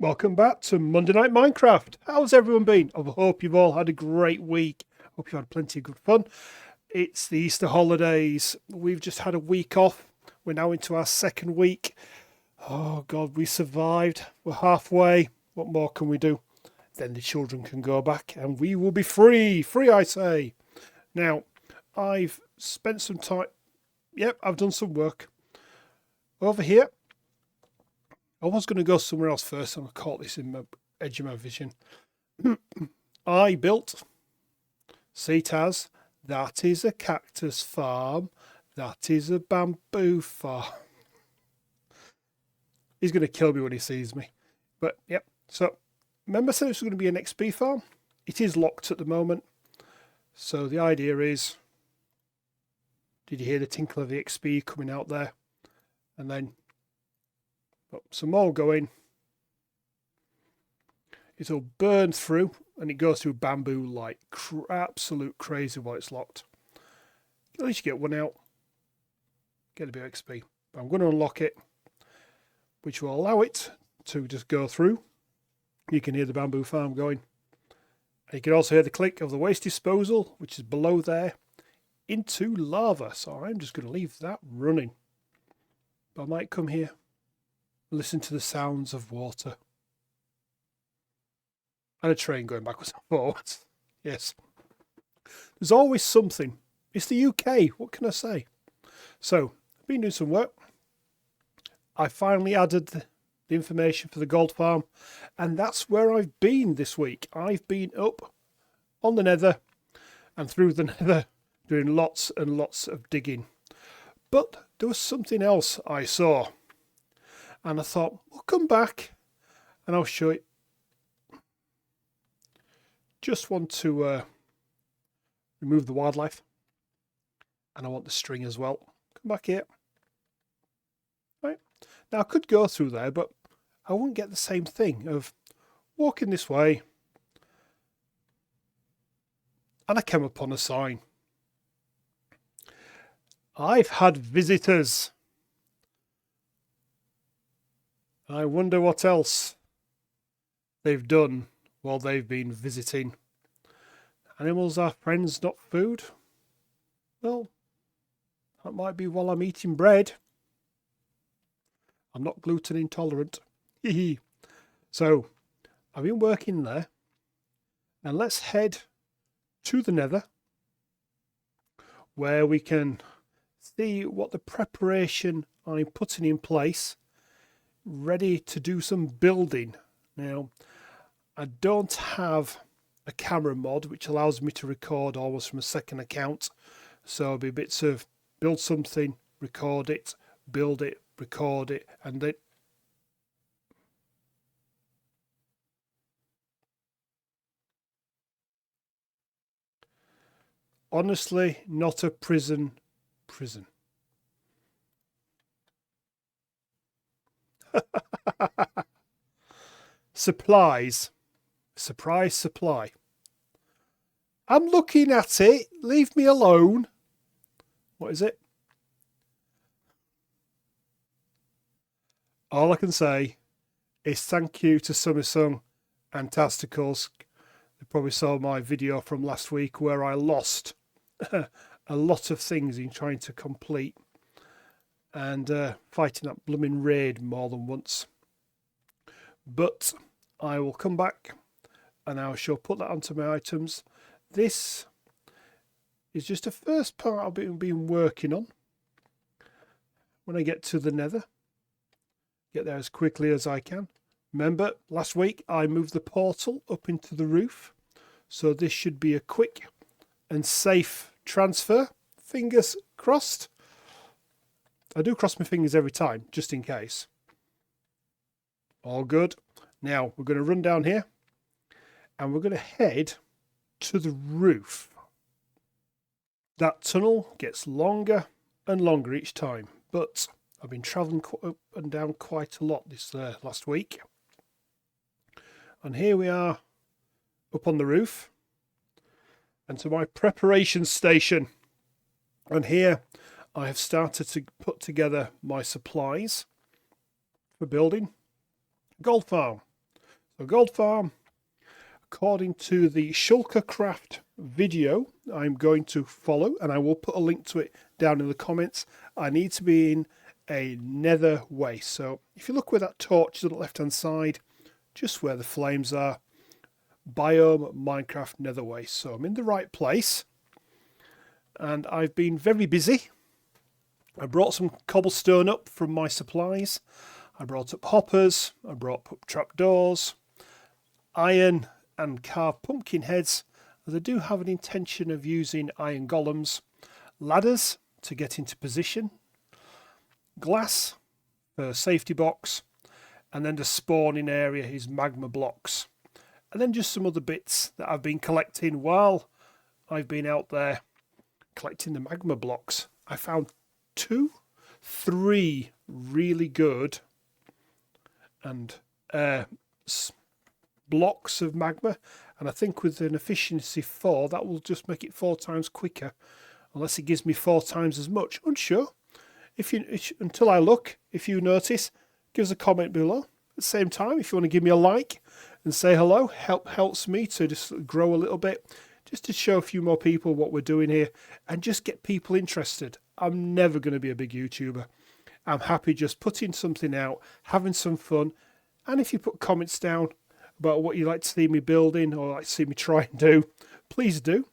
Welcome back to Monday Night Minecraft. How's everyone been? I hope you've all had a great week. Hope you've had plenty of good fun. It's the Easter holidays. We've just had a week off. We're now into our second week. Oh God, we survived. We're halfway. What more can we do? Then the children can go back and we will be free. Free, I say. Now, I've spent some time. Yep, I've done some work. Over here, I was going to go somewhere else first, and I caught this in the edge of my vision. I built, see Taz, that is a cactus farm. That is a bamboo farm. He's going to kill me when he sees me. But, yep. So, remember I said it was going to be an XP farm? It is locked at the moment. So, the idea is, did you hear the tinkle of the XP coming out there? And then some more going. It'll burn through and it goes through bamboo like absolute crazy while it's locked. At least you get one out. Get a bit of XP. But I'm going to unlock it, which will allow it to just go through. You can hear the bamboo farm going. And you can also hear the click of the waste disposal, which is below there, into lava. So I'm just going to leave that running. But I might come here. Listen to the sounds of water. And a train going backwards and forwards. Yes. There's always something. It's the UK. What can I say? So, I've been doing some work. I finally added the information for the gold farm. And that's where I've been this week. I've been up on the nether and through the nether doing lots and lots of digging. But there was something else I saw. And I thought, we'll come back and I'll show it. Just want to remove the wildlife. And I want the string as well. Come back here. Right. Now I could go through there, but I wouldn't get the same thing of walking this way. And I came upon a sign. I've had visitors. I wonder what else they've done while they've been visiting. Animals are friends, not food. Well, that might be while I'm eating bread. I'm not gluten intolerant. So, I've been working there. And let's head to the nether, where we can see what the preparation I'm putting in place, ready to do some building. Now, I don't have a camera mod which allows me to record almost from a second account, so it'll be bits of build something, record it, build it, record it, and then honestly not a prison. Supplies. Surprise supply. I'm looking at it. Leave me alone. What is it? All I can say is thank you to Summersung and Tasticles. They probably saw my video from last week where I lost a lot of things in trying to complete and fighting that blooming raid more than once. But I will come back and I shall put that onto my items. This is just the first part I've been working on. When I get to the nether, get there as quickly as I can. Remember, last week I moved the portal up into the roof. So this should be a quick and safe transfer. Fingers crossed. I do cross my fingers every time, just in case. All good. Now we're going to run down here and we're going to head to the roof. That tunnel gets longer and longer each time, but I've been travelling up and down quite a lot this last week. And here we are up on the roof and to my preparation station. And here I have started to put together my supplies for building. Gold farm. So gold farm, according to the Shulkercraft video I'm going to follow, and I will put a link to it down in the comments, I need to be in a nether waste. So if you look where that torch is on the left hand side, just where the flames are, biome Minecraft nether waste. So I'm in the right place, and I've been very busy. I brought some cobblestone up from my supplies. I brought up hoppers, I brought up trapdoors, iron and carved pumpkin heads, as I do have an intention of using iron golems, ladders to get into position, glass for safety box, and then the spawning area is magma blocks. And then just some other bits that I've been collecting while I've been out there collecting the magma blocks. I found 3 really good and blocks of magma, and I think with an efficiency 4 that will just make it 4 times quicker, unless it gives me 4 times as much. Unsure. Until I look, if you notice, give us a comment below. At the same time, if you want to give me a like and say hello, helps me to just grow a little bit, just to show a few more people what we're doing here and just get people interested. I'm never going to be a big YouTuber. I'm happy just putting something out, having some fun, and if you put comments down about what you like to see me building or like to see me try and do, please do.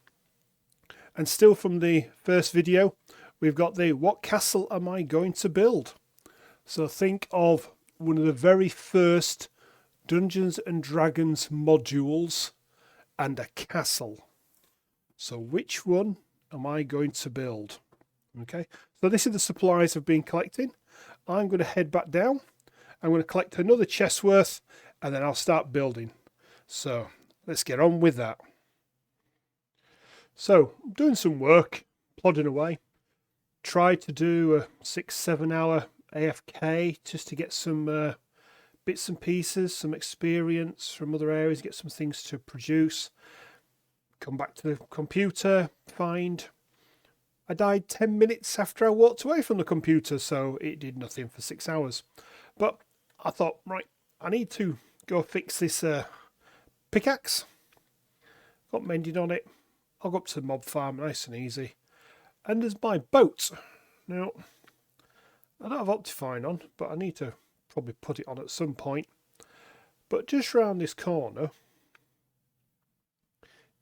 And still from the first video, we've got the what castle am I going to build? So think of one of the very first Dungeons and Dragons modules and a castle. So which one am I going to build? Okay, so this is the supplies I've been collecting. I'm going to head back down. I'm going to collect another chest worth, and then I'll start building. So let's get on with that. So I'm doing some work, plodding away. Tried to do a 6-7 hour AFK just to get some bits and pieces, some experience from other areas, get some things to produce. Come back to the computer, find I died 10 minutes after I walked away from the computer, so it did nothing for 6 hours. But I thought, right, I need to go fix this pickaxe. Got mending on it. I'll go up to the mob farm, nice and easy. And there's my boat. Now, I don't have Optifine on, but I need to probably put it on at some point. But just round this corner,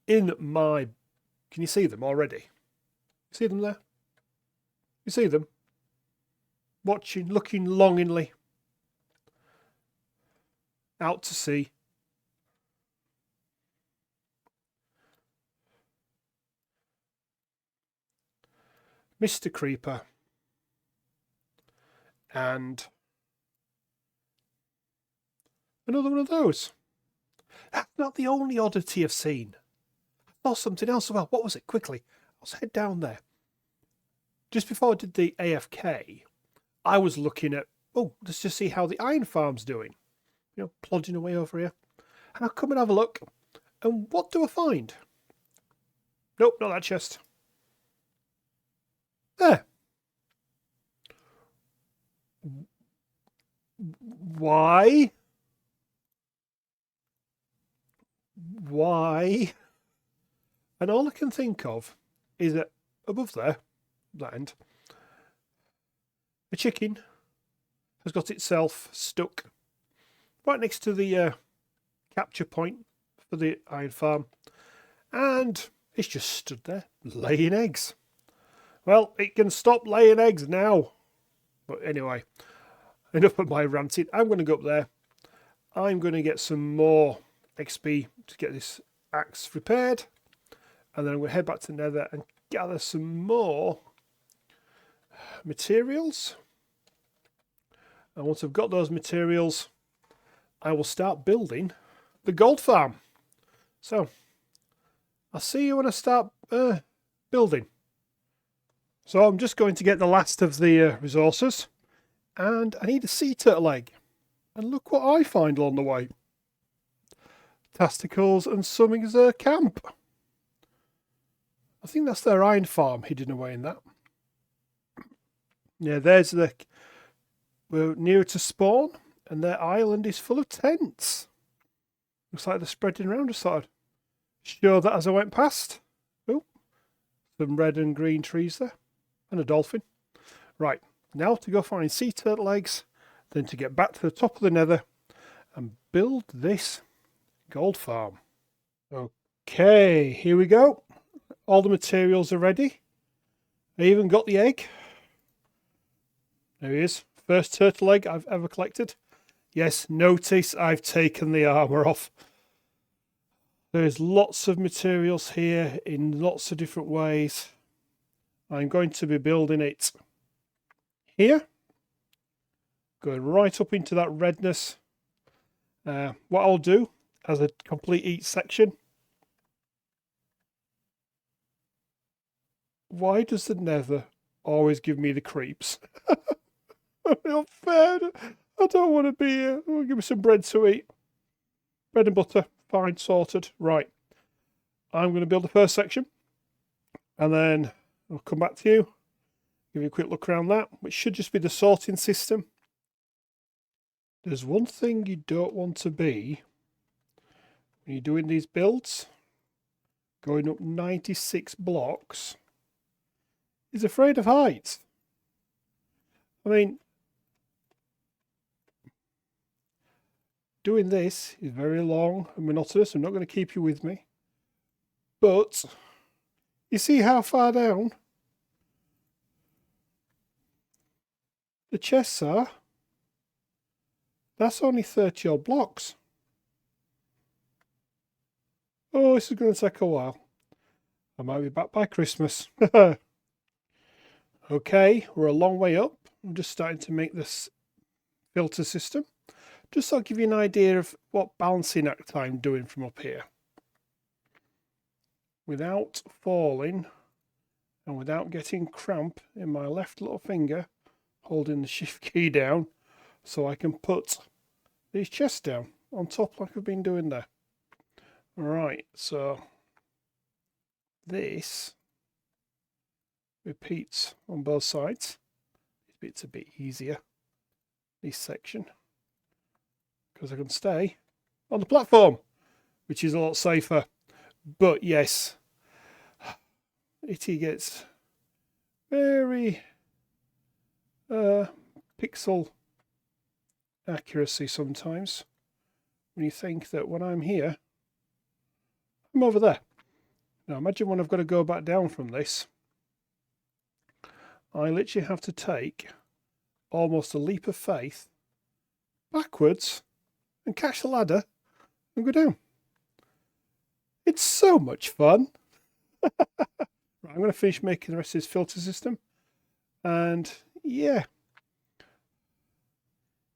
in my... Can you see them already? See them there? You see them? Watching, looking longingly out to sea. Mr. Creeper and another one of those. That's not the only oddity I've seen. I saw something else as well. What was it? Quickly. Let's head down there. Just before I did the AFK, I was looking at, let's just see how the iron farm's doing. You know, plodding away over here. And I'll come and have a look. And what do I find? Nope, not that chest. There. Why? Why? And all I can think of is that above there, that end, a chicken has got itself stuck right next to the capture point for the iron farm, and it's just stood there laying eggs. Well, it can stop laying eggs now. But anyway, enough of my ranting. I'm going to go up there. I'm going to get some more XP to get this axe repaired, and then I'm going to head back to Nether and gather some more materials. And once I've got those materials, I will start building the gold farm. So I'll see you when I start building. So I'm just going to get the last of the resources, and I need a sea turtle egg. And look what I find along the way. Tasticles and Summing's camp. I think that's their iron farm hidden away in that. Yeah, there's the... We're nearer to spawn, and their island is full of tents. Looks like they're spreading around. Just thought I'd show that as I went past. Oh, some red and green trees there. And a dolphin. Right, now to go find sea turtle eggs, then to get back to the top of the nether and build this gold farm. Okay, here we go. All the materials are ready. I even got the egg. There he is. First turtle egg I've ever collected. Yes, notice I've taken the armor off. There's lots of materials here in lots of different ways. I'm going to be building it here. Going right up into that redness. What I'll do as I complete each section. Why does the nether always give me the creeps? Not fair. I don't want to be here. Oh, give me some bread to eat. Bread and butter. Fine, sorted. Right. I'm going to build the first section. And then I'll come back to you. Give you a quick look around that, which should just be the sorting system. There's one thing you don't want to be when you're doing these builds. Going up 96 blocks. Is afraid of heights. I mean, doing this is very long and monotonous. I'm not going to keep you with me. But you see how far down the chests are? That's only 30 odd blocks. Oh, this is going to take a while. I might be back by Christmas. Okay, we're a long way up. I'm just starting to make this filter system. Just so I'll give you an idea of what balancing act I'm doing from up here. Without falling and without getting cramp in my left little finger, holding the shift key down so I can put these chests down on top like I've been doing there. Right, so this repeats on both sides. This bit's a bit easier, this section, because I can stay on the platform, which is a lot safer. But yes, it gets very pixel accuracy sometimes when you think that when I'm here, I'm over there. Now imagine when I've got to go back down from this. I literally have to take almost a leap of faith backwards and catch the ladder and go down. It's so much fun. Right, I'm going to finish making the rest of this filter system. And yeah,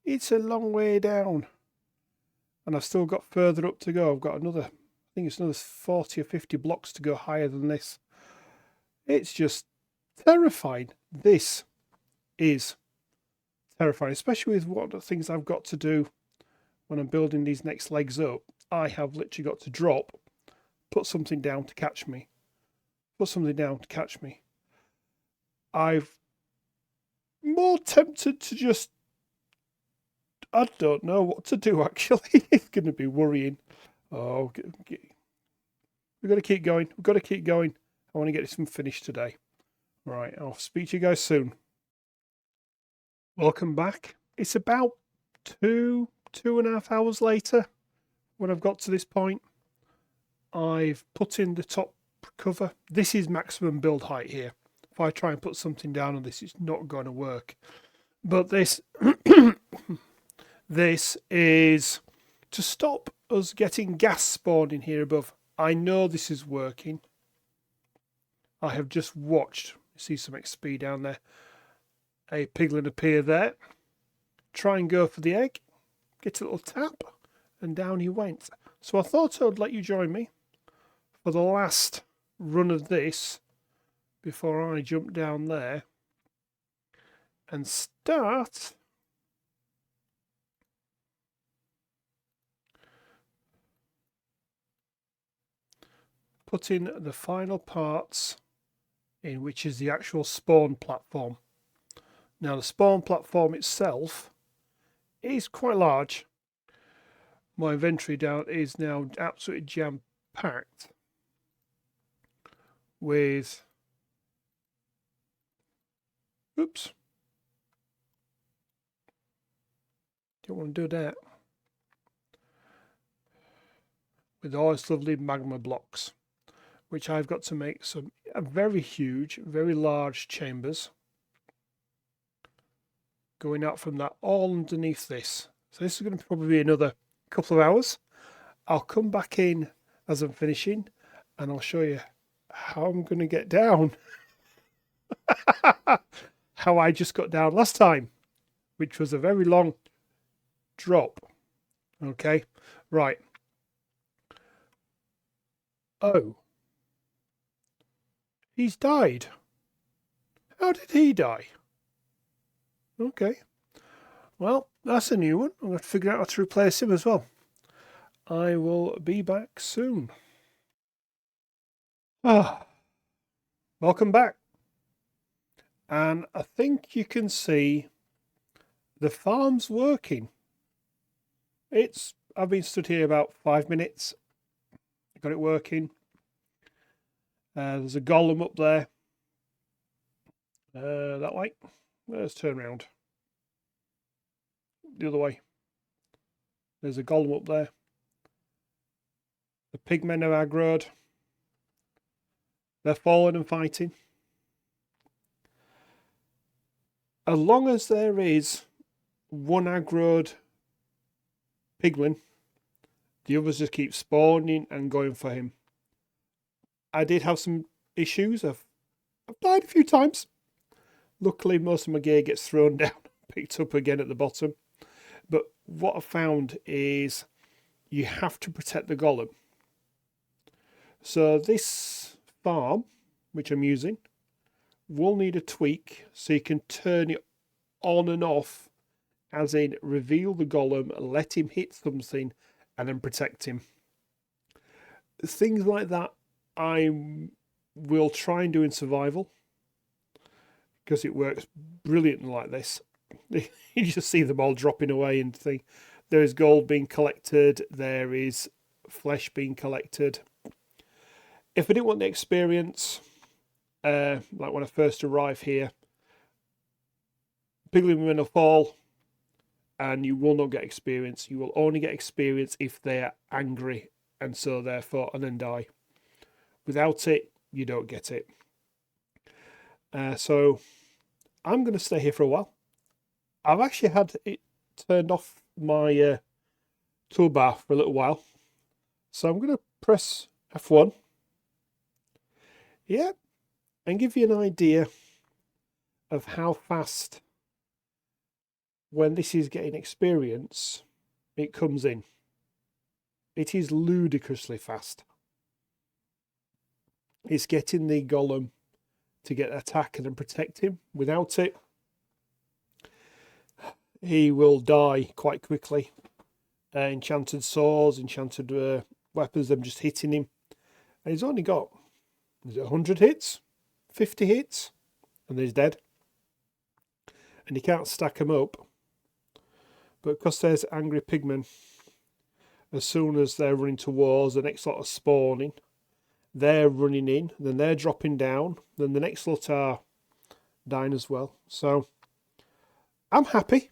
it's a long way down. And I've still got further up to go. I've got another, I think it's another 40 or 50 blocks to go higher than this. It's just terrifying. This is terrifying, especially with what the things I've got to do when I'm building these next legs up. I have literally got to drop, put something down to catch me, put something down to catch me. I'm more tempted to just, I don't know what to do actually. It's going to be worrying. Oh, we've got to keep going. We've got to keep going. I want to get this one finished today. Right, I'll speak to you guys soon. Welcome back. It's about 2.5 hours later when I've got to this point. I've put in the top cover. This is maximum build height here. If I try and put something down on this, it's not going to work. But this, this is to stop us getting gas spawned in here above. I know this is working. I have just watched, see some XP down there, a piglin appear there. Try and go for the egg, get a little tap, and down he went. So I thought I'd let you join me for the last run of this before I jump down there and start putting the final parts in, which is the actual spawn platform. Now the spawn platform itself is quite large. my inventory down is now absolutely jam-packed with, oops, don't want to do that, with all these lovely magma blocks, which I've got to make some very huge, very large chambers going out from that all underneath this. So this is going to probably be another couple of hours. I'll come back in as I'm finishing and I'll show you how I'm going to get down. How I just got down last time, which was a very long drop. Okay, right. Oh, he's died. How did he die? Okay, well, that's a new one. I'm going to figure out how to replace him as well. I will be back soon. Welcome back. And I think you can see the farm's working. I've been stood here about 5 minutes. Got it working. There's a golem up there. That way. Let's turn around. The other way. There's a golem up there. The pigmen are aggroed. They're falling and fighting. As long as there is one aggroed piglin, the others just keep spawning and going for him. I did have some issues. I've died a few times. Luckily, most of my gear gets thrown down, picked up again at the bottom. But what I found is you have to protect the golem. So this farm, which I'm using, will need a tweak so you can turn it on and off, as in reveal the golem, let him hit something, and then protect him. Things like that I will try and do in survival, because it works brilliantly like this. You just see them all dropping away and think there is gold being collected, there is flesh being collected. If I didn't want the experience, like when I first arrived here, piglin will fall and you will not get experience. You will only get experience if they are angry and so therefore and then die. Without it, you don't get it. So I'm going to stay here for a while. I've actually had it turned off my toolbar for a little while. So I'm going to press F1. Yeah, and give you an idea of how fast, when this is getting experience, it comes in. It is ludicrously fast. It's getting the golem to get attack and then protect him. Without it, he will die quite quickly. Enchanted swords, enchanted weapons, them just hitting him. And he's only got, is it 100 hits? 50 hits? And he's dead. And you can't stack them up. But because there's angry pigmen, as soon as they're running towards the next lot of spawning, they're running in, then they're dropping down, then the next lot are dying as well. So I'm happy.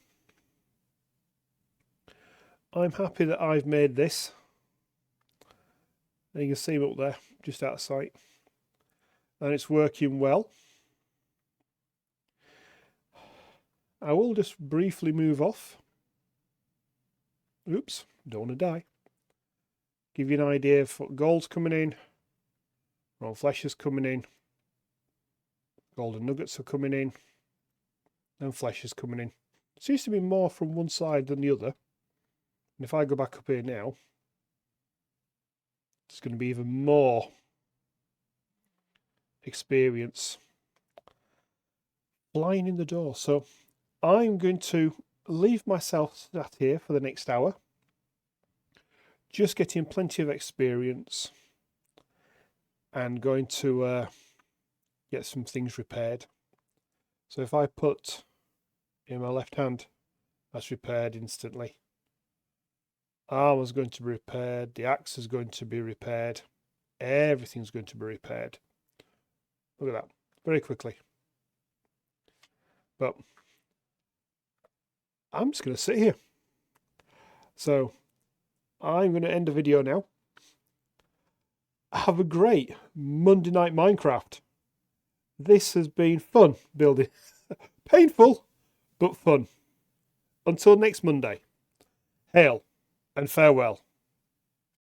I'm happy that I've made this. And you can see him up there, just out of sight. And it's working well. I will just briefly move off. Oops, don't want to die. Give you an idea of what gold's coming in. Raw flesh is coming in. Golden nuggets are coming in. And flesh is coming in. It seems to be more from one side than the other. And if I go back up here now, it's going to be even more experience flying in the door. So I'm going to leave myself sat here for the next hour, just getting plenty of experience and going to get some things repaired. So if I put in my left hand, that's repaired instantly. Armor's going to be repaired. The axe is going to be repaired. Everything's going to be repaired. Look at that. Very quickly. But I'm just going to sit here. So I'm going to end the video now. Have a great Monday night Minecraft. This has been fun building. Painful, but fun. Until next Monday. Hail and farewell.